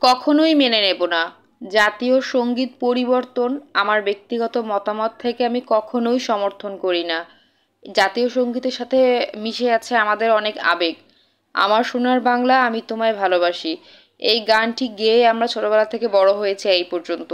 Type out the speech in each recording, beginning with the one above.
কখনোই মেনে নেব না। জাতীয় সঙ্গীত পরিবর্তন আমার ব্যক্তিগত মতামত থেকে আমি কখনোই সমর্থন করি না। জাতীয় সঙ্গীতের সাথে মিশে আছে আমাদের অনেক আবেগ। আমার সোনার বাংলা আমি তোমায় ভালোবাসি, এই গানটি গেয়ে আমরা ছোটবেলা থেকে বড় হয়েছে এই পর্যন্ত।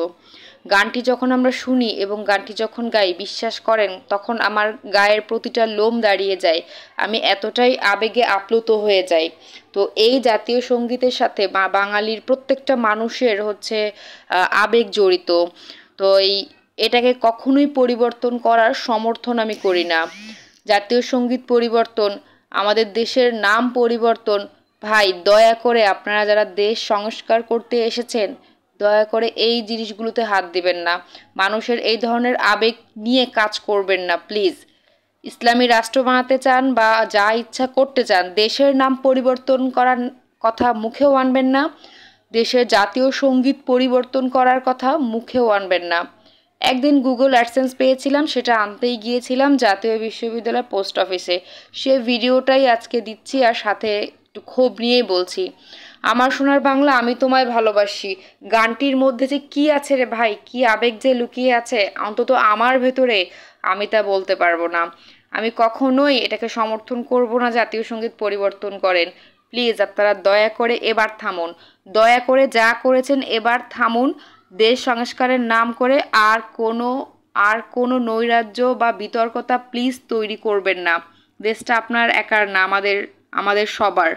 গানটি যখন আমরা শুনি এবং গানটি যখন গাই, বিশ্বাস করেন তখন আমার গায়ের প্রতিটা লোম দাঁড়িয়ে যায়। আমি এতটাই আবেগে আপ্লুত হয়ে যাই। তো এই জাতীয় সঙ্গীতের সাথে বাঙালির প্রত্যেকটা মানুষের হচ্ছে আবেগ জড়িত। তো এটাকে কখনোই পরিবর্তন করার সমর্থন আমি করি না। জাতীয় সঙ্গীত পরিবর্তন, আমাদের দেশের নাম পরিবর্তন, ভাই দয়া করে আপনারা যারা দেশ সংস্কার করতে এসেছেন, দয়া করে এই জিনিসগুলোতে হাত দিবেন না। মানুষের এই ধরনের আবেগ নিয়ে কাজ করবেন না প্লিজ। ইসলামী রাষ্ট্র বানাতে চান বা যা ইচ্ছা করতে চান, দেশের নাম পরিবর্তন করার কথা মুখেও আনবেন না। দেশের জাতীয় সঙ্গীত পরিবর্তন করার কথা মুখেও আনবেন না। একদিন গুগল অ্যাডসেন্স পেয়েছিলাম, সেটা আনতেই গিয়েছিলাম জাতীয় বিশ্ববিদ্যালয় পোস্ট অফিসে। সে ভিডিওটাই আজকে দিচ্ছি, আর সাথে একটু ক্ষোভ নিয়েই বলছি। আমার সোনার বাংলা আমি তোমায় ভালোবাসি গানটির মধ্যে যে কি আছে রে ভাই, কি আবেগ যে লুকিয়ে আছে অন্তত আমার ভেতরে, আমি তা বলতে পারবো না। আমি কখনোই এটাকে সমর্থন করব না জাতীয় সঙ্গীত পরিবর্তন করেন। প্লিজ আপনারা দয়া করে এবার থামুন। দয়া করে যা করেছেন এবার থামুন। দেশ সংস্কারের নাম করে আর কোনো নৈরাজ্য বা বিতর্কতা প্লিজ তৈরি করবেন না। দেশটা আপনার একার না, আমাদের সবার।